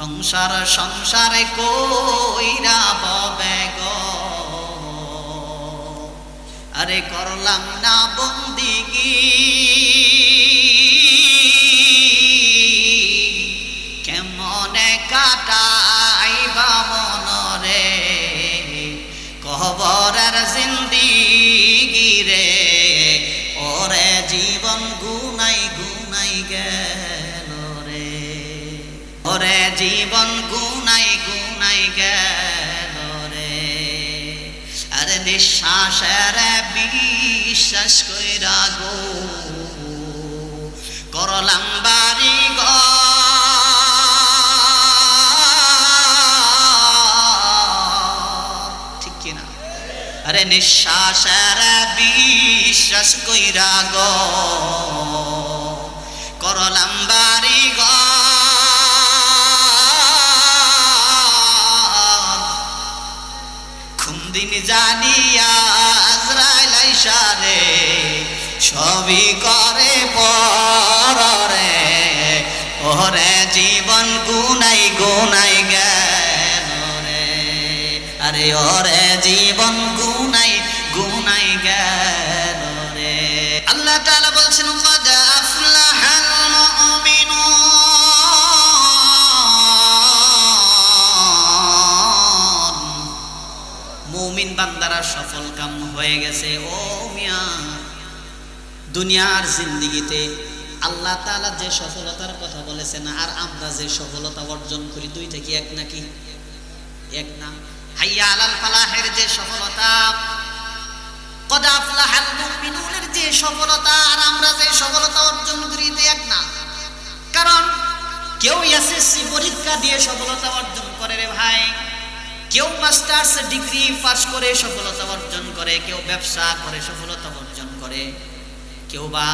সংসার সংসারে কইরা ববে গো, আরে করলাম না বন্দিগি, কেমনে কাটাইবা মনরে কবরের জিন্দিগি রে, ওরে জীবন গুনাই গুনাই গেল রে, ওরে জীবন গুনাই গুনাই গেল রে। আরে নিঃশ্বাসের বিশ্বাস কইরা গো করলাম বাড়ি ঘর, ঠিক কিনা? আরে নিঃশ্বাসের বিশ্বাস কইরা গো করলাম বাড়ি ঘর, দিন জানিয়া আজরাইল আইসা রে সবই করে পরে, ওরে জীবন গুনাই গুনাই গেল রে, আরে ওরে জীবন গুনাই গুনাই গেল রে। আল্লাহ তাআলা বলছেন কদ আফলাহাল মুমিনুন, মুমিন বান্দারা সফল কাম হয়ে গেছে। ও মিয়া, দুনিয়ার জিন্দেগিতে আল্লাহ তাআলা যে সফলতার কথা বলেছেন আর আমরা যে সফলতা অর্জন করি, দুইটা কি এক নাকি? এক না। হাইয়া আলাল ফালাহের যে সফলতা, কদ আফলাহাল মুমিনুনের যে সফলতা আর আমরা যে সফলতা অর্জন করি, এক না। কারণ কেউ এসএসসি পরীক্ষা দিয়ে সফলতা অর্জন করে রে ভাই, কেউ মাস্টার্স ডিগ্রি পাস করে সফলতা অর্জন করে, কেউ ব্যবসা করে সফলতা অর্জন করে, কেউ বা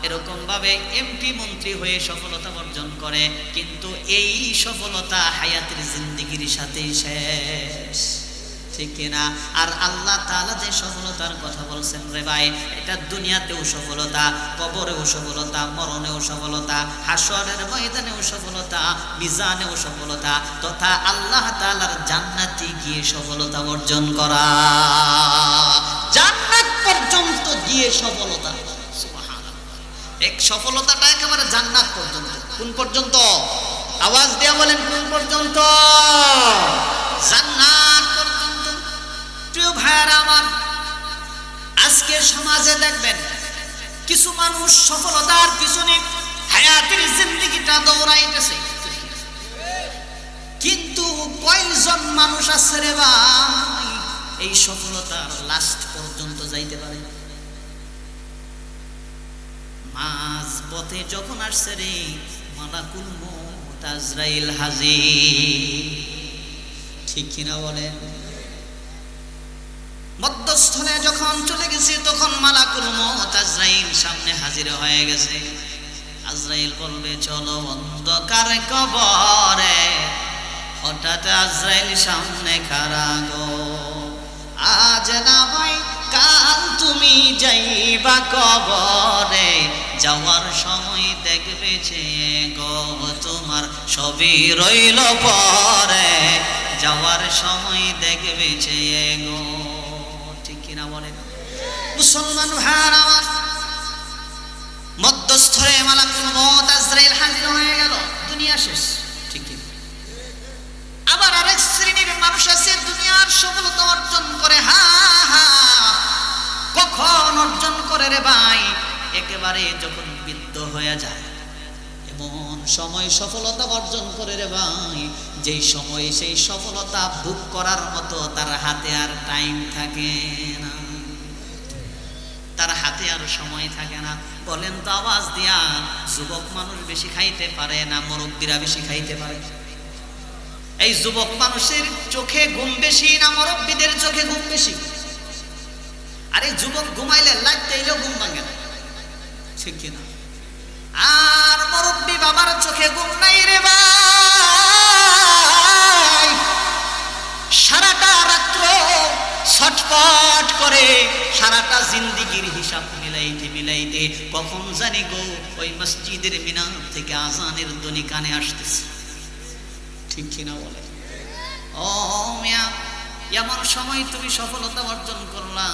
এরকম ভাবে এমপি মন্ত্রী হয়ে সফলতা অর্জন করে, কিন্তু এই সফলতা হায়াতের জিন্দেগির সাথেই শেষ, ঠিক কিনা? আর আল্লাহ তাআলা যে সফলতার কথা বলছেন রে ভাই, এটা দুনিয়াতেও সফলতা, কবরেও সফলতা, মরণেও সফলতা, হাসরের ময়দানেও সফলতা, মিজানেও সফলতা, তথা আল্লাহ তাআলার জান্নাতে গিয়ে সফলতা অর্জন করা, জান্নাত পর্যন্ত গিয়ে সফলতা। সুবহানাল্লাহ, এক সফলতাটা একেবারে জান্নাত পর্যন্ত। কোন পর্যন্ত? আওয়াজ দিয়ে বলেন, কোন পর্যন্ত? জান্নাত পর্যন্ত। প্রিয় ভাইরা আমার, আজকে সমাজে দেখবেন কিছু মানুষ সফলতার পিছনে হায়াতের জিন্দেগিটা দৌড়াইতেছে, কিন্তু কয়জন মানুষ আছে রে ভাই এই সফলতার লাস্ট পর্যন্ত যাইতে পারে? মাঝ পথে যখন আসছে রে মালাকুল মউত আজরাইল হাজির, ঠিক কিনা বলেন? মধ্যস্থলে যখন চলে গেছে তখন মালাকুল মউত আজরাইল সামনে হাজির হয়ে গেছে। আজরাইল বলবে চলো অন্ধকার কবরে, হঠাৎ আজরাইল সামনে খাড়া গো, আজ না হয় কাল তুমি যাইবা কবরে, যাওয়ার সময় দেখবে যে গো তোমার সবই রইল পরে, যাওয়ার সময় দেখবে যে গো, ঠিক কিনা বলেন? মুসলমান ভাইরা আমার, মধ্যস্থলে মালাকুল মউত আজরাইল হাজির হয়ে গেল, দুনিয়া শেষ, ঠিক কিনা? আবার আরেক শ্রেণীর মানুষ আছে দুনিয়ার সফলতা অর্জন করে, কখন অর্জন করে রে ভাই? একেবারে যখন বৃদ্ধ হয়ে যায়, এমন সময় সফলতা অর্জন করে রে ভাই, যেই সময় সেই সফলতা ভোগ করার মতো তার হাতে আর টাইম থাকে না, তার হাতে আর সময় থাকে না। বলেন তো আওয়াজ দিয়া, যুবক মানুষ বেশি খাইতে পারে না মুরব্বীরা বেশি খাইতে পারে? এই যুবক মানুষের চোখে ঘুম বেশি না মুরব্বীদের চোখে ঘুম বেশি? আরে যুবক ঘুমাইলে লাগতে এলেও ঘুম ভাঙে না, ঠিক কিনা? আর মুরব্বী বাবার চোখে ঘুম নাই রে ভাই, সারাটা রাত্র ছটফট করে, সারাটা জিন্দেগির হিসাব মিলাইতে মিলাইতে কখন জানি গো ওই মসজিদের মিনার থেকে আজানের ধ্বনি কানে আসতেছে, ঠিক কিনা বলে? ও মিয়া, এমন সময় তুমি সফলতা অর্জন করলা,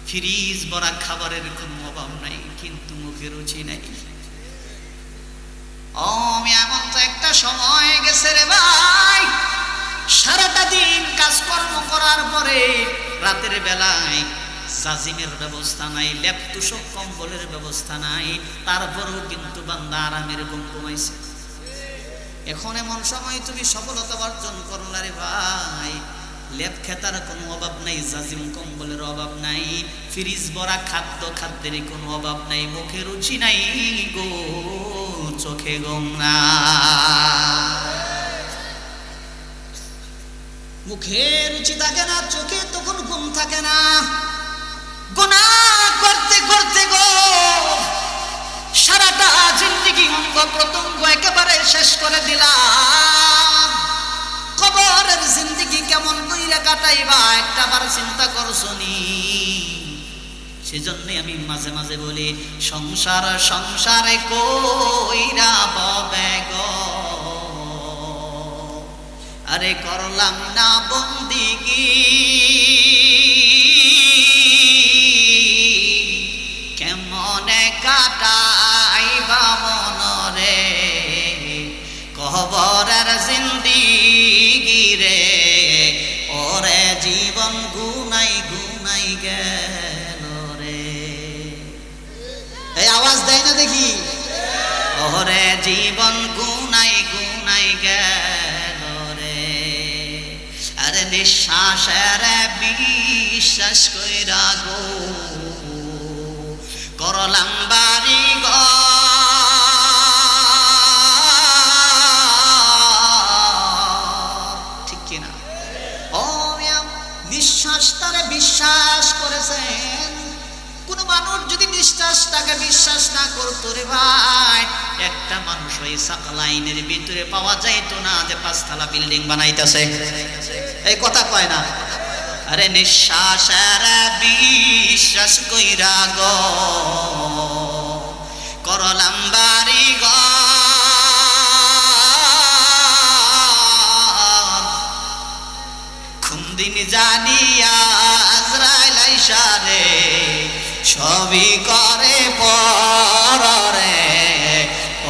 ফ্রিজ ভরা খাবারের কোনো অভাব নাই, কিন্তু মুখে রুচি নাই। ও মিয়া, এমন তো একটা সময় গেছে রে ভাই, সারাটা দিন কাজকর্ম করার পরে রাতের বেলায় জাজিমের ব্যবস্থা নাই, লেপ তুষক কম্বলের ব্যবস্থা নাই, তারপরেও কিন্তু বান্দা আরামের ঘুম ঘুমাইছে। এখন এমন সময় তুমি সফলতা অর্জন করলা রে ভাই, লেপ খেতার কোনো অভাব নাই, জাজিম কম্বলের অভাব নাই, ফ্রিজ ভরা খাদ্যের কোনো অভাব নাই, মুখে রুচি নাই গো, চোখে ঘুম না। মুখে রুচি থাকে না, চোখে তখন ঘুম থাকে না। গুনাহ করতে করতে গো সারাটা জিন্দেগি অঙ্গ প্রত্যঙ্গ একেবারে শেষ করে দিলাম। কবরের জিন্দেগি কেমন কইরা কাটাইবা একটাবার চিন্তা করছনি? সেজন্য আমি মাঝে মাঝে বলি, সংসার সংসারে কইরা ববে গো, আরে করলাম না বন্দিগি, কেমনে কাটাইবা মনরে কবরের জিন্দিগি রে, ওরে জীবন গুনাই গুনাই গেল রে। এই আওয়াজ দেয় না দেখি, ওরে জীবন গুনাই গুনাই গেল রে। আরে নিঃশ্বাসের বিশ্বাস কইরা গো করলাম বাড়ি ঘর, ঠিক কিনা? ও মিয়া, নিঃশ্বাস তারে বিশ্বাস করেছেন। কোন মানুষ যদি নিঃশ্বাসটাকে বিশ্বাস না করতো রে ভাই, একটা মানুষ ওই সাকলাইনের ভিতরে পাওয়া যাইতো না যে 5 তলা বিল্ডিং বানাইতেছে। এই কথা কয় না? আরে নিঃশ্বাসের বিশ্বাস কইরা গো করলাম বাড়ি ঘর, খুমদিন জানিয়া আজরাইল আইসা রে সবই করে পরে,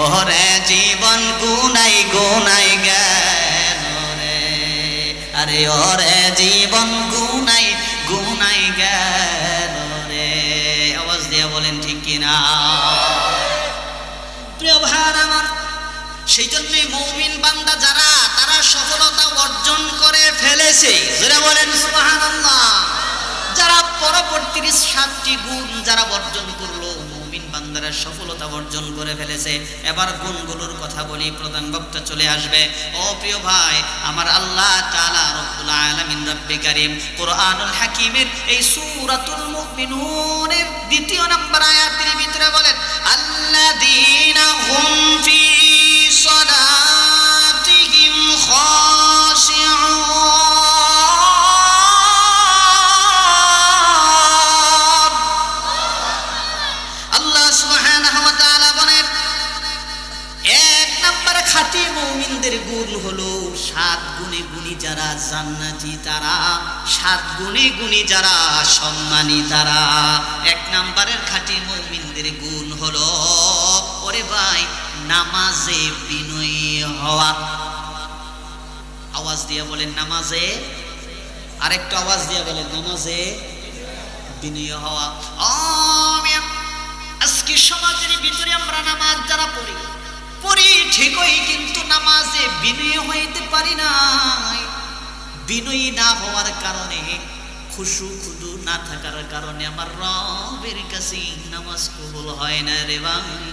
ওরে জীবন গুনাই গুনাই গেল রে, আরে ওরে জীবন গুনাই গুনাই গেল রে। আওয়াজ দিয়ে বলেন ঠিক কিনা? প্রিয় ভাইরা আমার, সেই জন্যই মুমিন বান্দা যারা, তারা সফলতা অর্জন করে ফেলেছে, যারা বলেন সুবহানাল্লাহ, যারা পরবর্তী 7টি গুণ যারা অর্জন করলো, মুমিন বান্দারা সফলতা অর্জন করে ফেলেছে। এবার গুণগুলোর কথা বলি, প্রধান বক্তা চলে আসবে। ও প্রিয় ভাই আমার, আল্লাহ তাআলা রব্বুল আলামিন রব্বে কারীম কুরআনুল হাকীমের এই সূরাতুল মুমিনুনের 2 নম্বর আয়াতের ভিতরে বলেন, আল্লাযীনা হুম ফি সালাতিহিম খাশিউন। আল্লাহ সুবহানাহু ওয়া তাআলা বলেন, 1 নম্বরে খাঁটি মুমিনদের গুণ হলো 7 গুণে গুণী যারা জান্নাতি তারা, 7 গুণে গুণী যারা সম্মানী তারা। 1 নম্বরের খাঁটি মুমিনদের গুণ হলো, ওরে ভাই, নামাজে বিনয়ী হওয়া। আওয়াজ দিয়ে বলেন নামাজে, আরেকটা আওয়াজ দিয়ে বলেন নামাজে বিনয়ী হওয়া। আজকে সমাজের ভিতরে আমরা নামাজ যারা পড়ি ঠিকই, কিন্তু নামাজে বিনয়ী হইতে পারি নাই। বিনয়ী না হওয়ার কারণে, খুশু খুদু না থাকার কারণে আমার রবের কাছে নামাজ কবুল হয় না রে ভাই।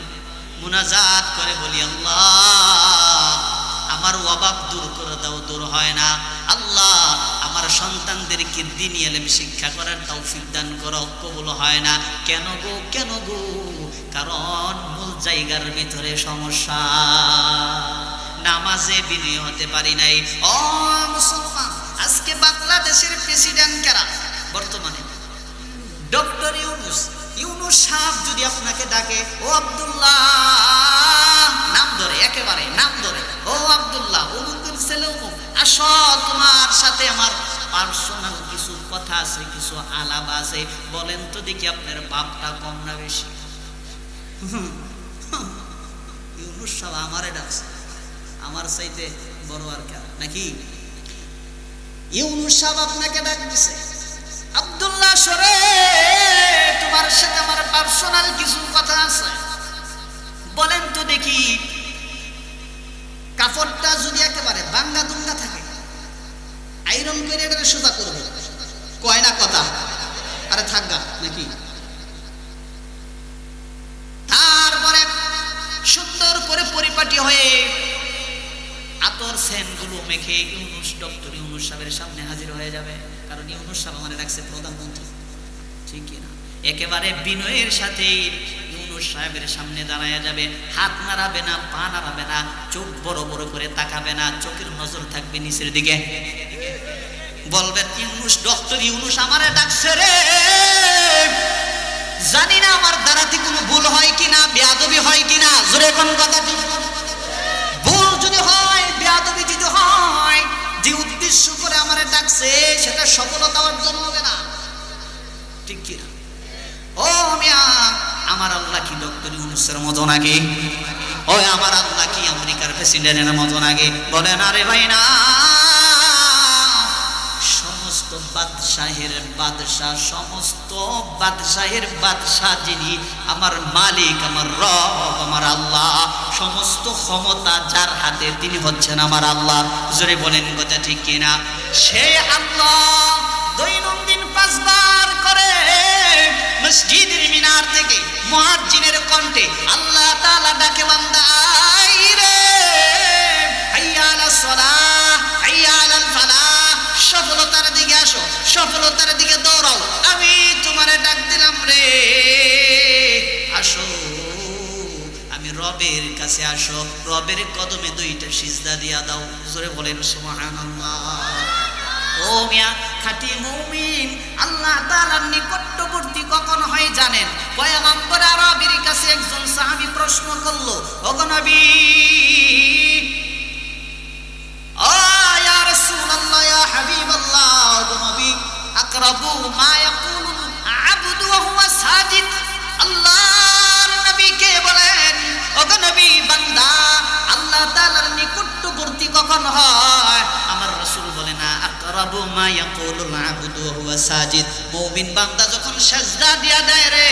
মুনাজাত করে বলি, আল্লাহ আমার অভাব দূর করে দাও, দূর হয় না। আল্লাহ আমার সন্তানদেরকে দ্বীনি ইলম শিক্ষা করার তৌফিক দান করো, কবুল হয় না। কেন গো, কেন গো? কারণ মূল জায়গার ভিতরে সমস্যা, নামাজে বিনয়ী হতে পারি নাই। ও মুসলমান, আজকে বাংলাদেশের প্রেসিডেন্ট কারা বর্তমানে? ডক্টর ইউনূস সাহেব যদি আপনাকে ডাকে, ও আব্দুল্লাহ নাম ধরে, একেবারে নাম ধরে, ও আব্দুল্লাহ, অমুকের ছেলে অমুক, আসো তোমার সাথে আমার পার্সোনাল কিছু কথা আছে, কিছু আলাপ আছে, বলেন তো দেখি আপনার বাপটা কম না বেশি? ইউনুস সাহেব আমারে ডাকছে, আমার চাইতে বড় আর কে নাকি? ইউনুস সাহেব আপনাকে ডাক দিছে, আব্দুল্লাহ সরে তোমার সাথে আমার পার্সোনাল কিছু কথা আছে, বলেন তো দেখি কাপড়টা যদি একেবারে বাঙ্গা দুঙ্গা থাকে, আয়রন করে এটা সোজা করবে, কয় না কথা? আরে থাকগা নাকি? তারপরে সুন্দর করে পরিপাটি হয়ে আতর সেন্টগুলো মেখে ইউনুস, ডক্টর ইউনুস সাহেবের সামনে হাজির হয়ে যাবে, কারণ ইউনুস সাহেব মানে রাখছে প্রধানমন্ত্রী, ঠিক কিনা? একেবারে বিনয়ের সাথে ইউনুস সাহেবের সামনে দাঁড়ায়া যাবে, হাত নাড়াবে না, পা নাড়াবে না, চোখ বড় বড় করে তাকাবে না, চোখের নজর থাকবে নিচের দিকে, বলবেন ইউনুস, ডক্টর ইউনুস আমারে ডাকছে রে, জানি না আমার দ্বারাতে কোনো ভুল হয় কিনা, বেয়াদবি হয় কিনা, জোরে কোন কথা ঠিক? ভুল যদি হয়, বেয়াদবি যদি হয়, যে উদ্দেশ্য করে আমারে ডাকছে সেটা সফলতা অর্জন হবে না, ঠিক কিনা? ও মিয়া, আমার আল্লাহ কি ডক্টর ইউনুসের মতো নাকি? ও আমার আল্লাহ কি আমেরিকার প্রেসিডেন্টের মতো নাকি? বলেন আরে ভাই না, সমস্ত বাদশাহের বাদশাহ, সমস্ত বাদশাহের বাদশাহ যিনি, আমার মালিক, আমার রব, আমার আল্লাহ, সমস্ত ক্ষমতা যার হাতে, তিনি হচ্ছেন আমার আল্লাহ। জোরে বলেন কথা ঠিক কিনা? সেই আল্লাহ দৈনন্দিন 5 বার করে মসজিদের মিনার থেকে মুয়াজ্জিনের কণ্ঠে আল্লাহ তাআলা ডাকে, বান্দা আই রে, হাইয়া আলাস সালাহ, হাইয়া আলাল ফালাহ, সফলতার দিকে আসো, সফলতার দিকে দৌড়াও, আমি তোমারে ডাক দিলাম রে, আসো, আমি রবের কাছে আসো, রবের কদমে 2টা সিজদা দিয়া দাও। জোরে বলেন সুবহানাল্লাহ। ও মিয়া, খাঁটি মুমিন আল্লাহ তাআলার নিকটবর্তী কখন হয় জানেন? পয়গম্বর আরবীর কাছে একজন সাহাবী প্রশ্ন করলো, ওগো নবী, ও ইয়া রাসূলুল্লাহ, ইয়া হাবিবাল্লাহ, ওগো নবী, আকরাবু মা ইয়াকুলুল আবদু ওয়া হুয়া সাজিদ, আল্লাহর নবী কে বলেন, ওগো নবী, বান্দা আল্লাহ তাআলার নিকটবর্তী কখন হয়? আমার রাসূল বলেন, আকরাবু মা ইয়াকুলুল আবদু ওয়া হুয়া সাজিদ, মুমিন বান্দা যখন সিজদা দিয়া দেয় রে,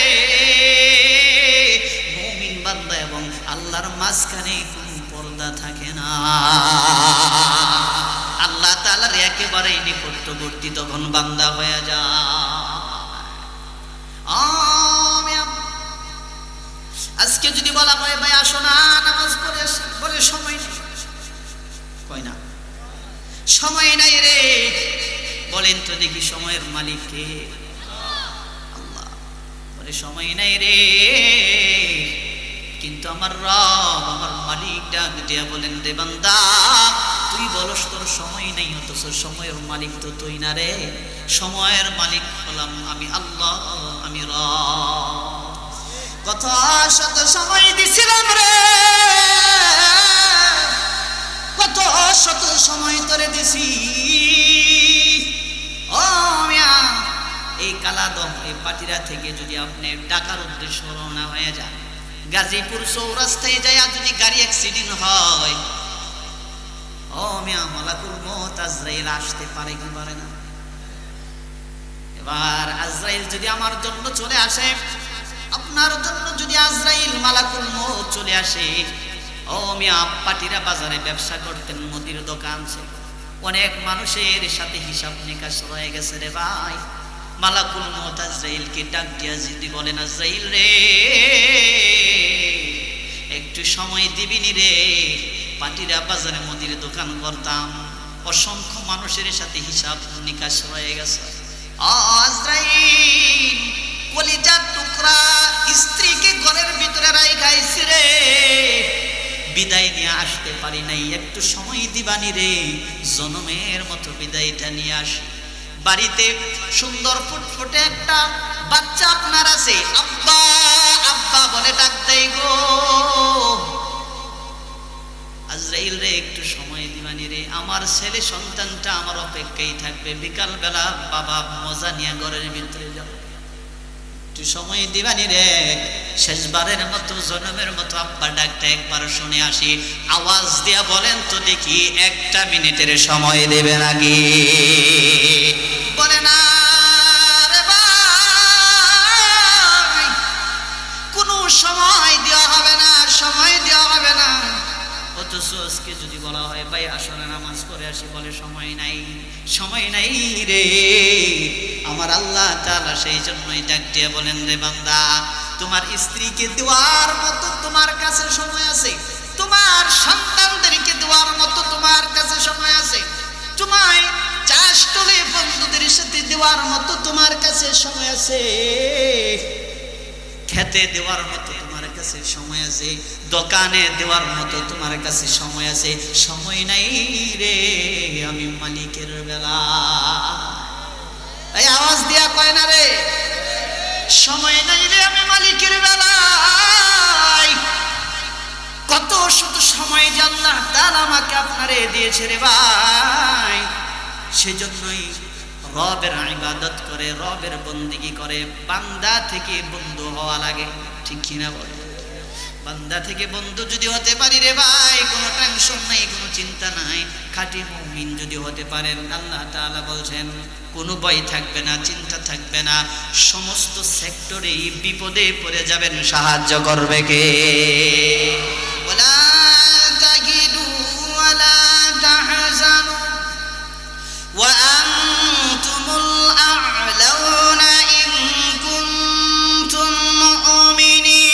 মুমিন বান্দা এবং আল্লাহর মাঝখানে কোনো পর্দা থাকে না, আল্লাহ তাআলার একেবারে নিকটবর্তী তখন বান্দা হয়ে যায়। আজকে যদি বলা হয় ভাই আসো না নামাজ পড়ে আসি, বলে সময় নেই, কয় না সময় নাই রে, বলেন তো দেখি সময়ের মালিক কে? আল্লাহ। বলে সময় নাই রে, কিন্তু আমার রব, আমার মালিক ডাক দিয়া বলেন, রে বান্দা, তুই বলস তোর সময় নেই, অথচ সময়ের মালিক তো তুই না রে, সময়ের মালিক হলাম আমি আল্লাহ, আমি রব। কত শত সময় দিছিলাম রে, কত শত সময় তোরে দিছি, ও মিয়া, এই কালাদম, এই পাটিরা থেকে যদি আপনি ঢাকার উদ্দেশ্যে রওনা হয়ে যান, গাজীপুর চৌরাস্তায় যায় যদি গাড়ি অ্যাক্সিডেন্ট হয়, ও মিয়া, মালাকুল মউত আজরাইল আসতে পারে কি পারে না? এবার আজরাইল যদি আমার জন্য চলে আসে, আপনার জন্য যদি আজরাইল মালাকুল মউত চলে আসে, ও মিয়া, পাটিরা বাজারে ব্যবসা করতেন, মুদির দোকান ছিল, অনেক মানুষের সাথে হিসাব নিকাশ রয়ে গেছে রে ভাই, মালাকুল মউত আজরাইলকে ডাক দিয়া যদি বলেন, আজরাইল রে, একটু সময় দিবিনি রে, পাটিরা বাজারে মুদির দোকান করতাম, অসংখ্য মানুষের সাথে হিসাব নিকাশ রয়ে গেছে, আজরাইল কলিজার টুকরা স্ত্রীকে ঘরের ভিতরে রাইখাইছি রে, বিদায় নিয়ে আসতে পারি নাই, একটু সময় দিবানি রে, জনমের মতো বিদায়টা নিয়ে আসি। বাড়িতে সুন্দর ফুটফুটে একটা বাচ্চা আপনার আছে, আব্বা আব্বা বলে ডাক দেই গো, ইসরাইল রে একটু সময় দিবানি রে, আমার ছেলে সন্তানটা আমার অপেক্ষায় থাকবে, বিকাল বেলা বাবা মজা নিয়ে ঘরের ভিতরে যাব, একটু সময় দিবানি রে। শেষবারের মতো জনমের মতো আব্বা ডাকটা একবার শুনে আসি, আওয়াজ দিয়া বলেন তো দেখি 1 মিনিটের সময় দেবে নাকি? বলে না রে ভাই, কোনো সময় দেওয়া হবে না, সময় দেওয়া হবে না। অথচ আজকে যদি বলা হয় ভাই আসলে নামাজ পড়ে আসি, বলে সময় নাই, সময় নাই রে। আমার আল্লাহ তাআলা সেই জন্যই ডাক দিয়ে বলেন, রে বান্দা, তোমার স্ত্রীকে দেওয়ার মতো তোমার কাছে সময় আছে, তোমার সন্তানদেরকে দেওয়ার মতো তোমার কাছে সময় আছে, তোমায় চাষতলে বন্ধুদের সাথে দেওয়ার মতো তোমার কাছে সময় আছে, খেতে দেওয়ার মতো তোমার কাছে সময় আছে, দোকানে দেওয়ার মতো তোমার কাছে সময় আছে। সময় নাই রে আমি মালিকের বেলা। এই আওয়াজ দিয়া কয় না রে, সময় নাই রে আমি মালিকের বেলায়। কত শত সময় যে আল্লাহ তাআলা আমাকে আপনারে দিয়েছে রে ভাই। সেজন্যই রবের ইবাদত করে, রবের বন্দেগী করে বান্দা থেকে বন্ধু হওয়া লাগে, ঠিক কিনা বল? বান্দা থেকে বন্ধু যদি হতে পারি রে ভাই, কোনো টেনশন নাই, কোনো চিন্তা নাই, খাঁটি মুমিন যদি হতে পারেন, আল্লাহ তাআলা বলছেন কোনো ভয় থাকবে না, চিন্তা থাকবে না, সমস্ত সেক্টরেই বিপদে পড়ে যাবেন, সাহায্য করবে কে? ওয়ালা তাগিদু ওয়ালা তাহজানু ওয়া আনতুমুল আ'লাউনা ইন কুনতুম মুমিনিন।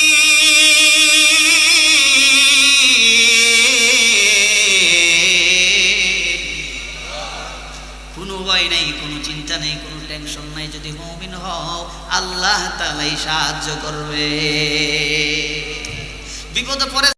কোনো ভয় নাই, কোনো চিন্তা নেই, কোনো টেনশন নাই, যদি মুমিন হও আল্লাহ তাআলাই সাহায্য করবে। বিপদে পড়ে